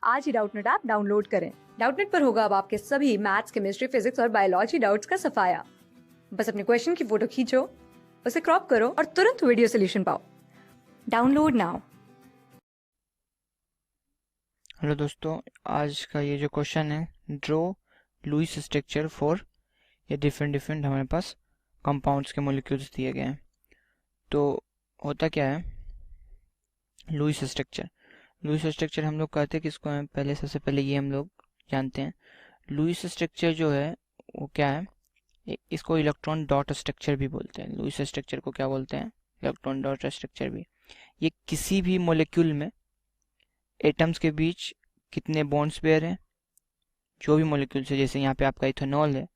आज ही Doubtnut app download करें। Doubtnut पर होगा अब आपके सभी मैथ्स, केमिस्ट्री, फिजिक्स और बायोलॉजी डाउट्स का सफाया। बस अपने क्वेश्चन की फोटो खींचो, उसे क्रॉप करो और तुरंत वीडियो सोल्यूशन पाओ। Download now. हेलो दोस्तों, आज का ये जो क्वेश्चन है, ड्रॉ लुईस स्ट्रक्चर फॉर ये डिफरेंट हमारे पास कंपाउंड्स के मॉलिक्यूल्स दिए गए हैं। तो होता क्या है, लुईस स्ट्रक्चर हम लोग कहते हैं किसको है, पहले सबसे पहले ये हम लोग जानते हैं। लुईस स्ट्रक्चर जो है वो क्या है, इसको इलेक्ट्रॉन डॉट स्ट्रक्चर भी बोलते हैं। लुईस स्ट्रक्चर को क्या बोलते हैं, इलेक्ट्रॉन डॉट स्ट्रक्चर भी। ये किसी भी मॉलिक्यूल में एटम्स के बीच कितने बॉन्ड्स पेयर हैं, जो भी मॉलिक्यूल है, जैसे यहाँ पे आपका इथेनॉल है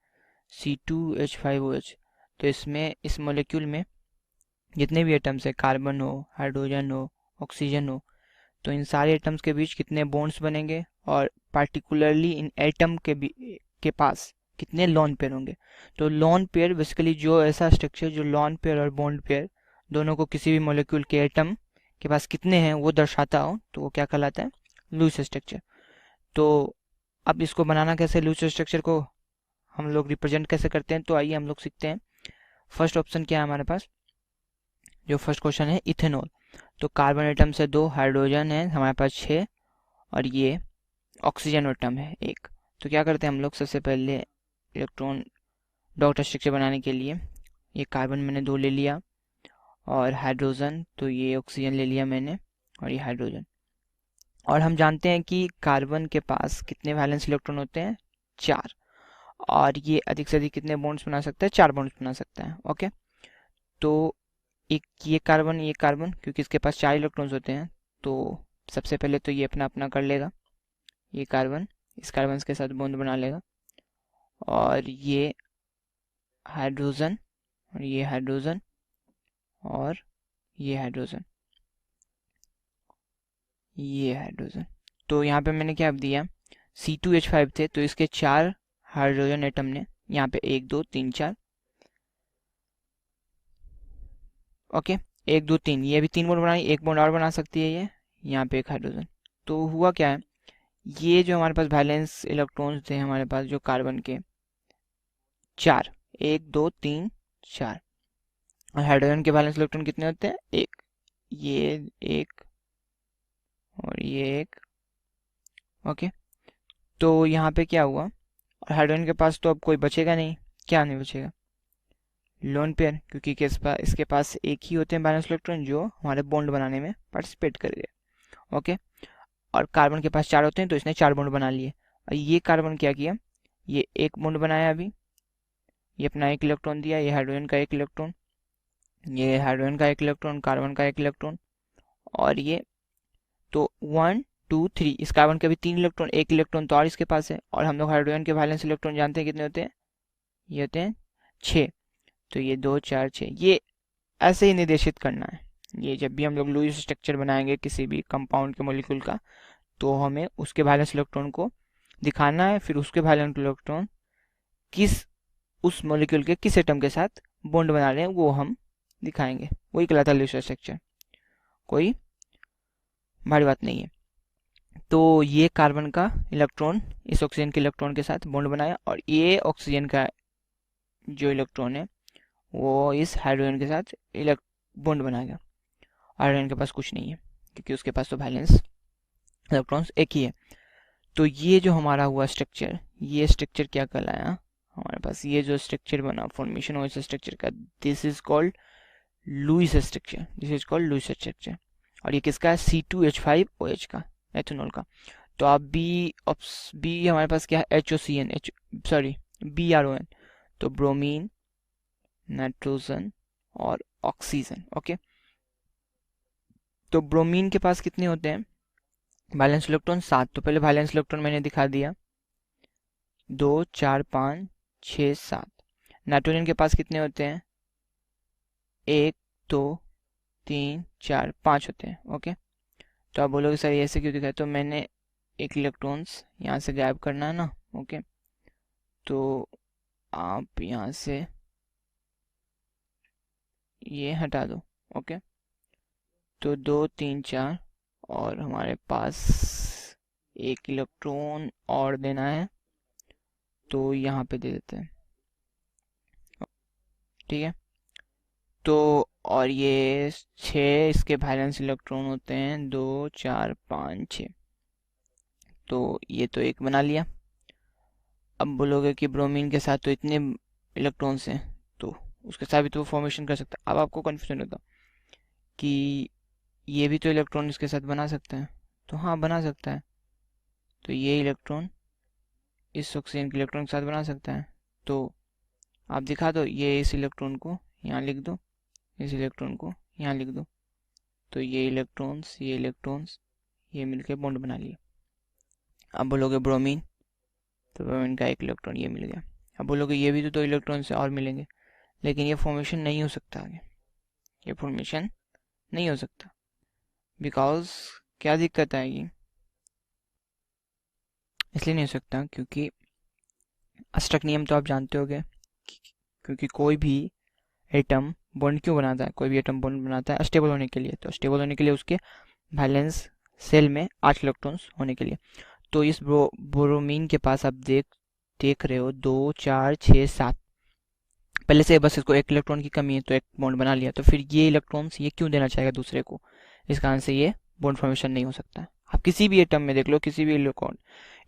C2H5OH, तो इसमें इस मॉलिक्यूल में जितने भी एटम्स है, कार्बन हो, हाइड्रोजन हो, ऑक्सीजन हो, तो इन सारे एटम्स के बीच कितने बॉन्ड्स बनेंगे और पार्टिकुलरली इन एटम के पास कितने लॉन पेयर होंगे। तो लॉन पेयर बेसिकली जो ऐसा स्ट्रक्चर जो लॉन पेयर और बॉन्ड पेयर दोनों को किसी भी मॉलिक्यूल के एटम के पास कितने हैं वो दर्शाता हो, तो वो क्या कहलाता है, लुईस स्ट्रक्चर। तो अब इसको बनाना कैसे, लुईस स्ट्रक्चर को हम लोग रिप्रेजेंट कैसे करते हैं, तो आइए हम लोग सीखते हैं। फर्स्ट ऑप्शन क्या है हमारे पास, जो फर्स्ट क्वेश्चन है इथेनॉल। तो कार्बन एटम से 2, हाइड्रोजन है हमारे पास 6, और ये ऑक्सीजन एटम है 1। तो क्या करते हैं हम लोग, सबसे पहले इलेक्ट्रॉन डॉट स्ट्रक्चर बनाने के लिए ये कार्बन मैंने 2 ले लिया, और हाइड्रोजन, तो ये ऑक्सीजन ले लिया मैंने, और ये हाइड्रोजन। और हम जानते हैं कि कार्बन के पास कितने वैलेंस इलेक्ट्रॉन होते हैं, 4, और ये अधिक से अधिक कितने बॉन्ड्स बना सकता है, 4 बॉन्ड्स बना सकता है। ओके, तो एक ये कार्बन क्योंकि इसके पास 4 इलेक्ट्रॉन्स होते हैं, तो सबसे पहले तो ये अपना अपना कर लेगा, ये कार्बन इस कार्बन के साथ बॉन्ड बना लेगा, और ये हाइड्रोजन, और ये हाइड्रोजन, और ये हाइड्रोजन, ये हाइड्रोजन। तो यहाँ पे मैंने क्या दिया, C2H5 थे, तो इसके 4 हाइड्रोजन एटम ने यहाँ पे 1 2 3 4, ओके, 1 2 3, ये भी 3 बॉन्ड बनाई, 1 बॉन्ड और बना सकती है ये, यहाँ पे एक हाइड्रोजन। तो हुआ क्या है, ये जो हमारे पास वैलेंस इलेक्ट्रॉन्स थे हमारे पास जो कार्बन के 4, 1 2 3 4, और हाइड्रोजन के वैलेंस इलेक्ट्रॉन कितने होते हैं, 1, ये 1 और ये 1। ओके, तो यहाँ पे क्या हुआ, और हाइड्रोजन के पास तो अब कोई बचेगा नहीं, क्या नहीं बचेगा, लोन पेयर, क्योंकि इसके पास एक ही होते हैं बैलेंस इलेक्ट्रॉन जो हमारे बॉन्ड बनाने में पार्टिसिपेट करेंगे। ओके, और कार्बन के पास 4 होते हैं, तो इसने 4 बॉन्ड बना लिए। और ये कार्बन क्या किया, ये एक बॉन्ड बनाया, अभी ये अपना 1 इलेक्ट्रॉन दिया, ये हाइड्रोजन का 1 इलेक्ट्रॉन, ये हाइड्रोजन का 1 इलेक्ट्रॉन, कार्बन का 1 इलेक्ट्रॉन, और ये, तो 1 2 3, इस कार्बन के भी 3 इलेक्ट्रॉन, 1 इलेक्ट्रॉन तो और इसके पास है, और हम लोग हाइड्रोजन के वैलेंस इलेक्ट्रॉन जानते हैं कितने होते हैं, ये होते हैं 6, तो ये 2 4 6, ये ऐसे ही निर्देशित करना है। ये जब भी हम लोग लुईस स्ट्रक्चर बनाएंगे किसी भी कंपाउंड के मॉलिक्यूल का, तो हमें उसके वैलेंस इलेक्ट्रॉन को दिखाना है, फिर उसके वैलेंस इलेक्ट्रॉन किस उस मॉलिक्यूल के किस एटम के साथ बॉन्ड बना रहे हैं वो हम दिखाएंगे, वही कहलाता है लुईस स्ट्रक्चर, कोई भारी बात नहीं है। तो ये कार्बन का इलेक्ट्रॉन इस ऑक्सीजन के इलेक्ट्रॉन के साथ बॉन्ड बनाया, और ये ऑक्सीजन का जो इलेक्ट्रॉन है वो इस हाइड्रोजन के साथ बॉन्ड बनाएगा। हाइड्रोजन के पास कुछ नहीं है, क्योंकि उसके पास तो वैलेंस इलेक्ट्रॉन्स एक ही है। तो ये जो हमारा हुआ स्ट्रक्चर, ये स्ट्रक्चर क्या कहलाया हमारे पास, ये जो स्ट्रक्चर बना, फॉर्मेशन हुआ इस स्ट्रक्चर का, this is called Lewis structure, this is called Lewis structure. और ये किसका है, C2H5OH का, एथेनॉल का। तो अब बी हमारे पास क्या है, HOCN, सॉरी BRON, तो ब्रोमीन, नाइट्रोजन और ऑक्सीजन। ओके, तो ब्रोमीन के पास कितने होते हैं वैलेंस इलेक्ट्रॉन, 7, तो पहले वैलेंस इलेक्ट्रॉन मैंने दिखा दिया, 2 4 5 6 7। नाइट्रोजन के पास कितने होते हैं, 1 2 3 4 5 होते हैं। ओके, तो आप बोलोगे सर ऐसे क्यों दिखाया, तो मैंने एक इलेक्ट्रॉन्स यहाँ से गायब करना है ना। ओके, तो आप यहाँ से ये हटा दो। ओके, तो 2 3 4, और हमारे पास एक इलेक्ट्रॉन और देना है, तो यहाँ पे दे देते हैं, ठीक है। तो और ये 6 इसके वैलेंस इलेक्ट्रॉन होते हैं, 2 4 5 6, तो ये तो एक बना लिया। अब बोलोगे कि ब्रोमीन के साथ तो इतने इलेक्ट्रॉन्स हैं, तो उसके साथ भी तो फॉर्मेशन कर सकता है। अब आपको कन्फ्यूजन होता कि ये भी तो इलेक्ट्रॉन इसके साथ बना सकते हैं, तो हाँ बना सकता है। तो ये इलेक्ट्रॉन इस ऑक्सीजन के इलेक्ट्रॉन के साथ बना सकता है, तो आप दिखा दो, ये इस इलेक्ट्रॉन को यहाँ लिख दो, इस इलेक्ट्रॉन को यहाँ लिख दो, तो ये इलेक्ट्रॉन्स ये मिलके बॉन्ड बना लिए। अब बोलोगे ब्रोमीन, तो ब्रोमीन का एक इलेक्ट्रॉन ये मिल गया। अब बोलोगे ये भी तो 2 इलेक्ट्रॉन से और मिलेंगे, लेकिन ये फॉर्मेशन नहीं हो सकता आगे, ये फॉर्मेशन नहीं हो सकता, बिकॉज क्या दिक्कत आएगी, इसलिए नहीं हो सकता क्योंकि अष्टक नियम तो आप जानते होगे, क्योंकि कोई भी एटम बॉन्ड क्यों बनाता है, कोई भी एटम बॉन्ड बनाता है स्टेबल होने के लिए, तो स्टेबल होने के लिए उसके वैलेंस सेल में 8 इलेक्ट्रॉन्स होने के लिए। तो इस ब्रोमीन के पास आप देख रहे हो 2 4 6 7, पहले से बस इसको एक इलेक्ट्रॉन की कमी है तो एक बॉन्ड बना लिया, तो फिर ये इलेक्ट्रॉन्स ये क्यों देना चाहेगा दूसरे को, इस कारण से ये बॉन्ड फॉर्मेशन नहीं हो सकता है। आप किसी भी एटम में देख लो, किसी भी इलेक्ट्रॉन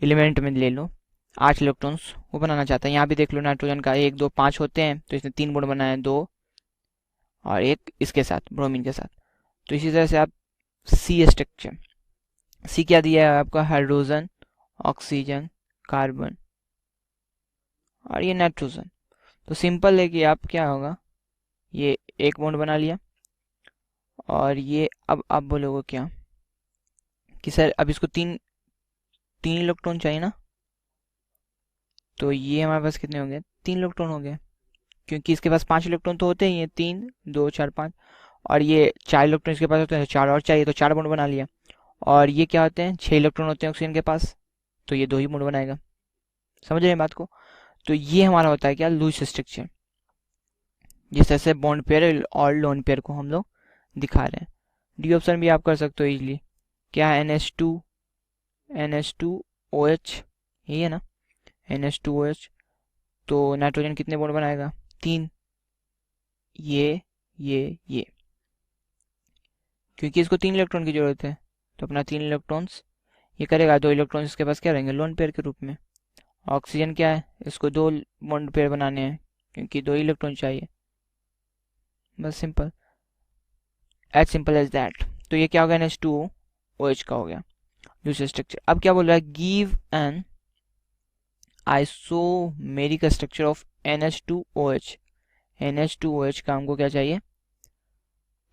एलिमेंट में ले लो, 8 इलेक्ट्रॉन्स वो बनाना चाहता है। यहाँ भी देख लो नाइट्रोजन का 1 2 5 होते हैं, तो इसने 3 बॉन्ड बनाए, 2 और एक इसके साथ ब्रोमीन के साथ। तो इसी तरह से आप सी स्ट्रक्चर, सी क्या दिया है आपका, हाइड्रोजन, ऑक्सीजन, कार्बन और ये नाइट्रोजन। तो सिंपल है कि आप क्या होगा, ये एक बॉन्ड बना लिया, और ये अब आप बोलोगे क्या कि सर अब इसको तीन इलेक्ट्रॉन चाहिए ना, तो ये हमारे पास कितने हो गए, 3 इलेक्ट्रॉन हो गए, क्योंकि इसके पास 5 इलेक्ट्रॉन तो होते ही हैं, 3 2 4 5, और ये 4 इलेक्ट्रॉन इसके पास होते हैं, 4 और चाहिए तो 4 बॉन्ड बना लिया। और ये क्या होते हैं, 6 इलेक्ट्रॉन होते हैं ऑक्सीजन के पास, तो ये 2 ही बॉन्ड बनाएगा। समझ रहे हैं बात को। तो ये हमारा होता है क्या, लूज स्ट्रक्चर, जिस तरह से बॉन्ड पेयर और लोन पेयर को हम लोग दिखा रहे हैं। डी ऑप्शन भी आप कर सकते हो इजीली, क्या है NH2OH, यही है ना NH2OH। तो नाइट्रोजन कितने बॉन्ड बनाएगा, 3, ये क्योंकि इसको 3 इलेक्ट्रॉन की जरूरत है, तो अपना 3 इलेक्ट्रॉन्स ये करेगा, 2 इलेक्ट्रॉन्स इसके पास क्या रहेंगे, लोन पेयर के रूप में। ऑक्सीजन क्या है, इसको 2 बॉन्ड पेयर बनाने हैं, क्योंकि 2 इलेक्ट्रॉन चाहिए, बस simple, as simple as that. तो ये क्या हो गया, NH2OH का हो गया दूसरा स्ट्रक्चर। अब क्या बोल रहा है, give an isomeric structure of NH2OH। NH2OH का हमको क्या चाहिए,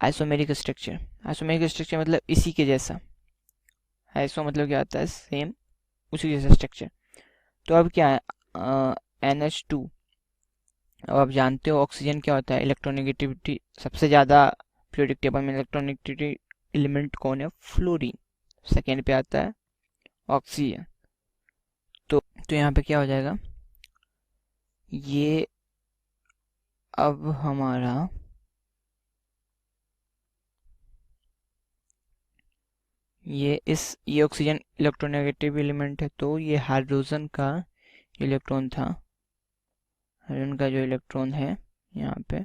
आइसोमेरिक स्ट्रक्चर। आइसोमेरिक स्ट्रक्चर मतलब इसी के जैसा, आइसो मतलब क्या आता है, सेम, उसी जैसा स्ट्रक्चर। तो अब क्या है, NH2, अब आप जानते हो ऑक्सीजन क्या होता है, इलेक्ट्रोनेगेटिविटी सबसे ज़्यादा पीरियोडिक टेबल में इलेक्ट्रोनेगेटिविटी एलिमेंट कौन है, फ्लोरीन, सेकेंड पे आता है ऑक्सीजन। तो यहाँ पे क्या हो जाएगा, ये अब हमारा ये ऑक्सीजन इलेक्ट्रोनेगेटिव एलिमेंट है, तो ये हाइड्रोजन का इलेक्ट्रॉन था, हाइड्रोजन का जो इलेक्ट्रॉन है यहाँ पे,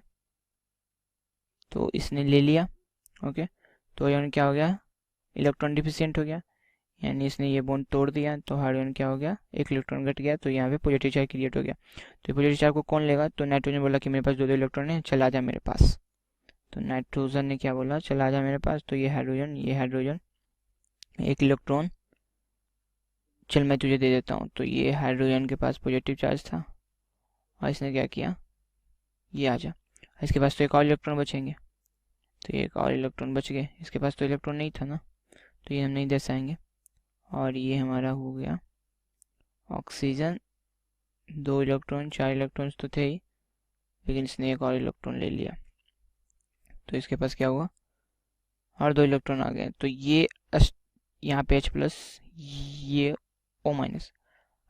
तो इसने ले लिया, ओके। तो यानी क्या हो गया, इलेक्ट्रॉन डिफिशियंट हो गया, यानी इसने ये बॉन्ड तोड़ दिया, तो हाइड्रोजन क्या हो गया, एक इलेक्ट्रॉन घट गया, तो यहाँ पे पॉजिटिव चार्ज क्रिएट हो गया। तो पॉजिटिव चार्ज को कौन लेगा, तो नाइट्रोजन बोला कि मेरे पास 2 इलेक्ट्रॉन है, चला जा मेरे पास। तो नाइट्रोजन ने क्या बोला, चला जा मेरे पास, तो ये हाइड्रोजन एक इलेक्ट्रॉन, चल मैं तुझे दे देता हूँ। तो ये हाइड्रोजन के पास पॉजिटिव चार्ज था, और इसने क्या किया, ये आ जा, इसके पास तो एक और इलेक्ट्रॉन बचेंगे, तो ये एक और इलेक्ट्रॉन बच गए, इसके पास तो इलेक्ट्रॉन नहीं था ना, तो ये हम नहीं दर्शाएंगे। और ये हमारा हो गया ऑक्सीजन, 2 इलेक्ट्रॉन, 4 इलेक्ट्रॉन्स तो थे ही, लेकिन इसने एक और इलेक्ट्रॉन ले लिया, तो इसके पास क्या हुआ, और 2 इलेक्ट्रॉन आ गए। तो ये यहाँ पे H+, ये O-।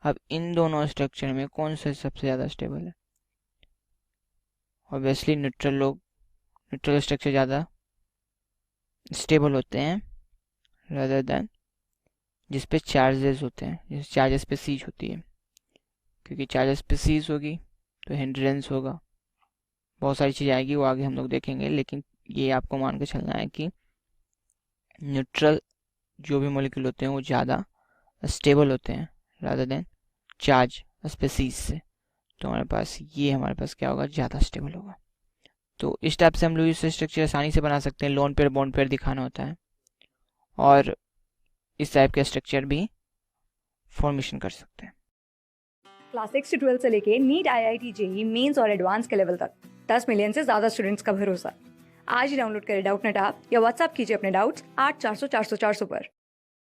अब इन दोनों स्ट्रक्चर में कौन सा सबसे ज़्यादा स्टेबल है, ऑब्वियसली न्यूट्रल स्ट्रक्चर ज़्यादा स्टेबल होते हैं rather than जिस पे चार्जेस होते हैं, जिस चार्जेस पे सीज होती है, क्योंकि चार्जेस पे सीज होगी तो हिंड्रेंस होगा, बहुत सारी चीज़ें आएगी, वो आगे हम लोग देखेंगे। लेकिन ये आपको मान के चलना है कि न्यूट्रल जो भी मॉलिक्यूल होते हैं वो ज़्यादा स्टेबल होते हैं रादर देन चार्ज स्पेसीज से। तो हमारे पास क्या होगा, ज़्यादा स्टेबल होगा। तो इस टाइप से हम लोग इस स्ट्रक्चर आसानी से बना सकते हैं। लोन पेयर बॉन्ड पेयर दिखाना होता है और इस टाइप के स्ट्रक्चर भी फॉर्मेशन कर सकते हैं। क्लास 6 से 12 से लेके नीट, IIT, JEE मेंस और एडवांस के लेवल तक 10 मिलियन से ज्यादा स्टूडेंट्स का भरोसा। आज ही डाउनलोड करें डाउटनेट ऐप या व्हाट्सएप कीजिए अपने डाउट्स 8400 400 400 पर।